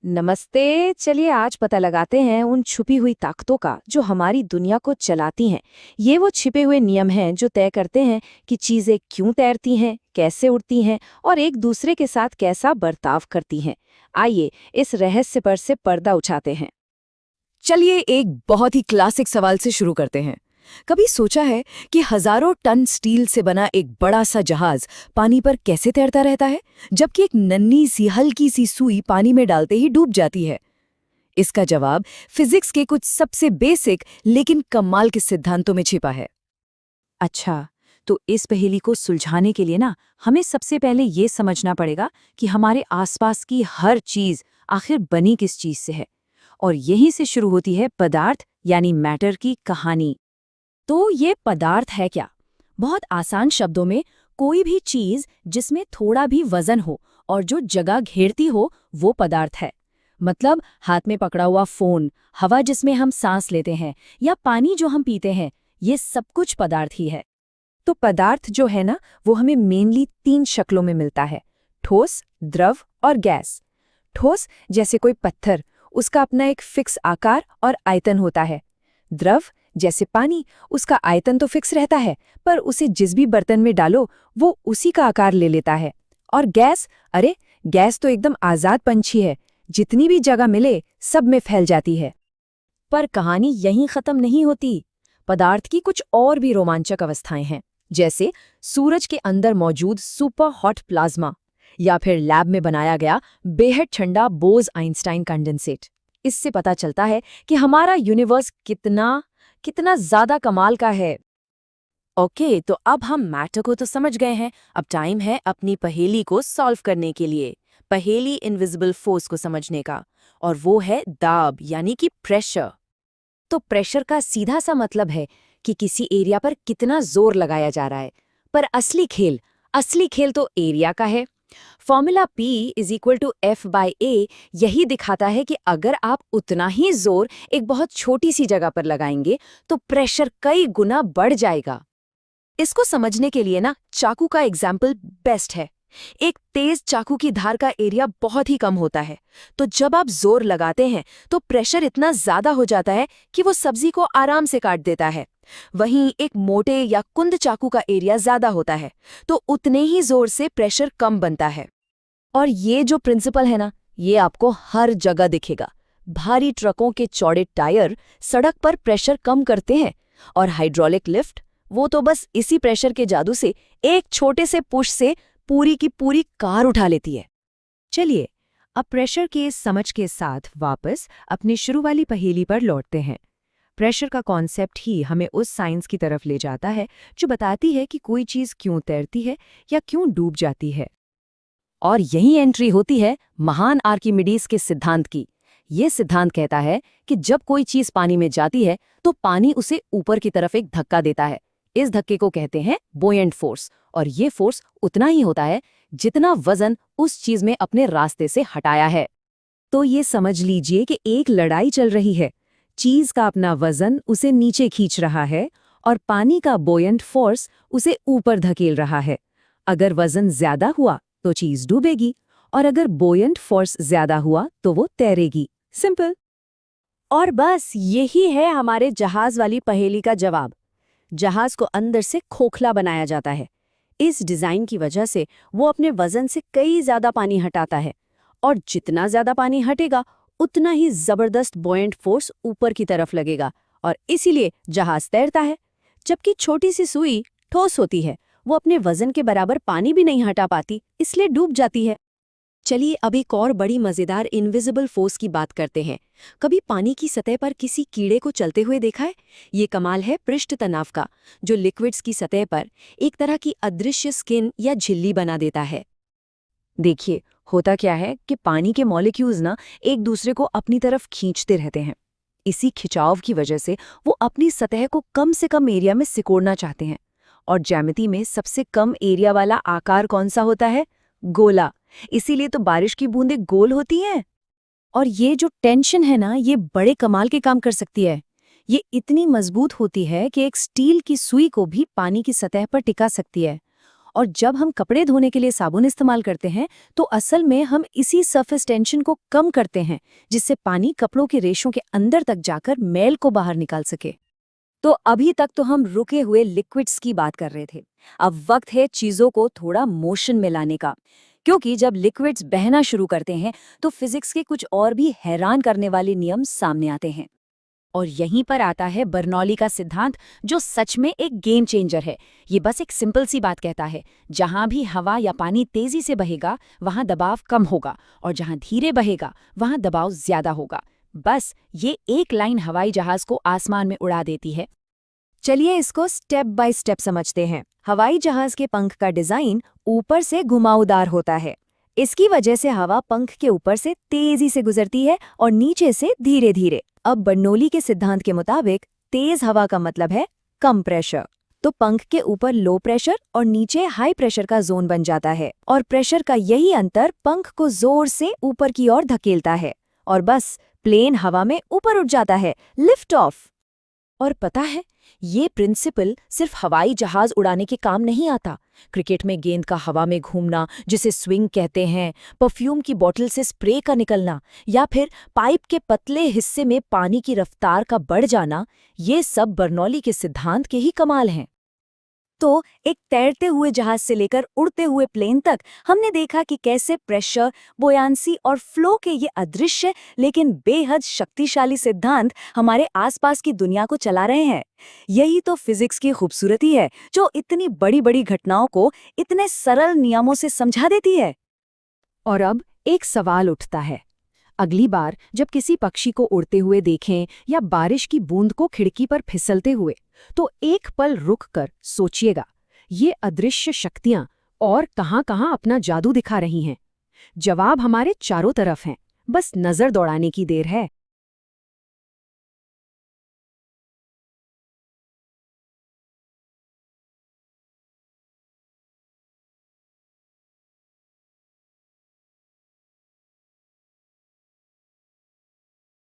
नमस्ते। चलिए आज पता लगाते हैं उन छुपी हुई ताकतों का जो हमारी दुनिया को चलाती हैं। ये वो छिपे हुए नियम हैं जो तय करते हैं कि चीजें क्यों तैरती हैं, कैसे उड़ती हैं और एक दूसरे के साथ कैसा बर्ताव करती हैं। आइए इस रहस्य पर से पर्दा उठाते हैं। चलिए एक बहुत ही क्लासिक सवाल से शुरू करते हैं। कभी सोचा है कि हजारों टन स्टील से बना एक बड़ा सा जहाज पानी पर कैसे तैरता रहता है, जबकि एक नन्ही सी हल्की सी सुई पानी में डालते ही डूब जाती है? इसका जवाब फिजिक्स के कुछ सबसे बेसिक लेकिन कमाल के सिद्धांतों में छिपा है। अच्छा, तो इस पहेली को सुलझाने के लिए ना हमें सबसे पहले ये समझना पड़ेगा कि हमारे आसपास की हर चीज आखिर बनी किस चीज से है। और यहीं से शुरू होती है पदार्थ यानी मैटर की कहानी। तो ये पदार्थ है क्या? बहुत आसान शब्दों में, कोई भी चीज जिसमें थोड़ा भी वजन हो और जो जगह घेरती हो वो पदार्थ है। मतलब हाथ में पकड़ा हुआ फोन, हवा जिसमें हम सांस लेते हैं या पानी जो हम पीते हैं, ये सब कुछ पदार्थ ही है। तो पदार्थ जो है ना वो हमें मेनली 3 शक्लों में मिलता है: ठोस, द्रव और गैस। ठोस जैसे कोई पत्थर, उसका अपना एक फिक्स आकार और आयतन होता है। द्रव जैसे पानी, उसका आयतन तो फिक्स रहता है पर उसे जिस भी बर्तन में डालो वो उसी का आकार ले लेता है। और गैस, अरे गैस तो एकदम आजाद पंछी है, जितनी भी जगह मिले सब में फैल जाती है। पर कहानी यहीं खत्म नहीं होती। पदार्थ की कुछ और भी रोमांचक अवस्थाएं हैं, जैसे सूरज के अंदर मौजूद सुपर हॉट प्लाज्मा या फिर लैब में बनाया गया बेहद ठंडा बोज आइंस्टाइन कंडेंसेट। इससे पता चलता है कि हमारा यूनिवर्स कितना कितना ज्यादा कमाल का है। ओके, तो अब हम मैटर को तो समझ गए हैं। अब टाइम है अपनी पहेली को सॉल्व करने के लिए, पहेली इनविजिबल फोर्स को समझने का। और वो है दाब यानी कि प्रेशर। तो प्रेशर का सीधा सा मतलब है कि किसी एरिया पर कितना जोर लगाया जा रहा है। पर असली खेल तो एरिया का है। फॉर्मूला P = F/A यही दिखाता है कि अगर आप उतना ही जोर एक बहुत छोटी सी जगह पर लगाएंगे तो प्रेशर कई गुना बढ़ जाएगा। इसको समझने के लिए ना चाकू का एग्जाम्पल बेस्ट है। एक तेज चाकू की धार का एरिया बहुत ही कम होता है, तो जब आप जोर लगाते हैं तो प्रेशर इतना ज्यादा हो जाता है कि वो सब्जी को आराम से काट देता है। वहीं एक मोटे या कुंद चाकू का एरिया ज्यादा होता है, तो उतने ही जोर से प्रेशर कम बनता है। और ये जो प्रिंसिपल है ना, ये आपको हर जगह दिखेगा। भारी ट्रकों के चौड़े टायर सड़क पर प्रेशर कम करते हैं, और हाइड्रोलिक लिफ्ट, वो तो बस इसी प्रेशर के जादू से एक छोटे से पुश से पूरी की पूरी कार उठा लेती है। चलिए अब प्रेशर के इस समझ के साथ वापस अपनी शुरू वाली पहेली पर लौटते हैं। प्रेशर का कॉन्सेप्ट ही हमें उस साइंस की तरफ ले जाता है जो बताती है कि कोई चीज क्यों तैरती है या क्यों डूब जाती है। और यही एंट्री होती है महान आर्किमिडीज के सिद्धांत की। ये सिद्धांत कहता है कि जब कोई चीज पानी में जाती है तो पानी उसे ऊपर की तरफ एक धक्का देता है। इस धक्के को कहते हैं बोयेंट फोर्स, और ये फोर्स उतना ही होता है जितना वजन उस चीज में अपने रास्ते से हटाया है। तो ये समझ लीजिए कि एक लड़ाई चल रही है। चीज का अपना वजन उसे नीचे खींच रहा है और पानी का बोयेंट फोर्स उसे ऊपर धकेल रहा है। अगर वजन ज्यादा हुआ तो चीज डूबेगी, और अगर बोयेंट फोर्स ज्यादा हुआ तो वो तैरेगी। सिंपल। और बस यही है हमारे जहाज वाली पहेली का जवाब। जहाज को अंदर से खोखला बनाया जाता है। इस डिजाइन की वजह से वो अपने वजन से कई ज्यादा पानी हटाता है, और जितना ज्यादा पानी हटेगा उतना ही जबरदस्त बॉयंट फोर्स ऊपर की तरफ लगेगा, और इसीलिए जहाज तैरता है। जबकि छोटी सी सुई ठोस होती है, वो अपने वजन के बराबर पानी भी नहीं हटा पाती, इसलिए डूब जाती है। चलिए अब एक और बड़ी मजेदार इनविजिबल फोर्स की बात करते हैं। कभी पानी की सतह पर किसी कीड़े को चलते हुए देखा है? ये कमाल है पृष्ठ तनाव का, जो लिक्विड्स की सतह पर एक तरह की अदृश्य स्किन या झिल्ली बना देता है। देखिए होता क्या है कि पानी के मॉलिक्यूल्स ना एक दूसरे को अपनी तरफ खींचते रहते हैं। इसी खिंचाव की वजह से वो अपनी सतह को कम से कम एरिया में सिकोड़ना चाहते हैं। और ज्यामिति में सबसे कम एरिया वाला आकार कौन सा होता है? गोला। इसीलिए तो बारिश की बूंदें गोल होती हैं। और ये जो टेंशन है ना, ये बड़े कमाल के काम कर सकती है। ये इतनी मजबूत होती है कि एक स्टील की सुई को भी पानी की सतह पर टिका सकती है। और जब हम कपड़े धोने के लिए साबुन इस्तेमाल करते हैं तो असल में हम इसी सरफेस टेंशन को कम करते हैं, जिससे पानी कपड़ों की रेशों के अंदर तक जाकर मैल को बाहर निकाल सके। तो अभी तक तो हम रुके हुए लिक्विड्स की बात कर रहे थे। अब वक्त है चीजों को थोड़ा मोशन में लाने का, क्योंकि जब लिक्विड्स बहना शुरू करते हैं तो फिजिक्स के कुछ और भी हैरान करने वाले नियम सामने आते हैं। और यहीं पर आता है बर्नौली का सिद्धांत, जो सच में एक गेम चेंजर है। ये बस एक सिंपल सी बात कहता है, जहां भी हवा या पानी तेजी से बहेगा वहां दबाव कम होगा, और जहां धीरे बहेगा वहां दबाव ज्यादा होगा। बस ये एक लाइन हवाई जहाज को आसमान में उड़ा देती है। चलिए इसको स्टेप बाय स्टेप समझते हैं। हवाई जहाज के पंख का डिजाइन ऊपर से घुमावदार होता है। इसकी वजह से हवा पंख के ऊपर से तेजी से गुजरती है और नीचे से धीरे धीरे। अब बर्नौली के सिद्धांत के मुताबिक तेज हवा का मतलब है कम प्रेशर, तो पंख के ऊपर लो प्रेशर और नीचे हाई प्रेशर का जोन बन जाता है, और प्रेशर का यही अंतर पंख को जोर से ऊपर की ओर धकेलता है और बस प्लेन हवा में ऊपर उठ जाता है, लिफ्ट ऑफ। और पता है, ये प्रिंसिपल सिर्फ हवाई जहाज उड़ाने के काम नहीं आता। क्रिकेट में गेंद का हवा में घूमना, जिसे स्विंग कहते हैं, परफ्यूम की बोतल से स्प्रे का निकलना, या फिर पाइप के पतले हिस्से में पानी की रफ्तार का बढ़ जाना, ये सब बर्नौली के सिद्धांत के ही कमाल हैं। तो एक तैरते हुए जहाज से लेकर उड़ते हुए प्लेन तक हमने देखा कि कैसे प्रेशर, बोयांसी और फ्लो के ये अदृश्य लेकिन बेहद शक्तिशाली सिद्धांत हमारे आसपास की दुनिया को चला रहे हैं। यही तो फिजिक्स की खूबसूरती है, जो इतनी बड़ी बड़ी घटनाओं को इतने सरल नियमों से समझा देती है। और अब एक सवाल उठता है, अगली बार जब किसी पक्षी को उड़ते हुए देखें या बारिश की बूंद को खिड़की पर फिसलते हुए, तो एक पल रुककर सोचिएगा, ये अदृश्य शक्तियां और कहां-कहां अपना जादू दिखा रही हैं। जवाब हमारे चारों तरफ हैं, बस नजर दौड़ाने की देर है।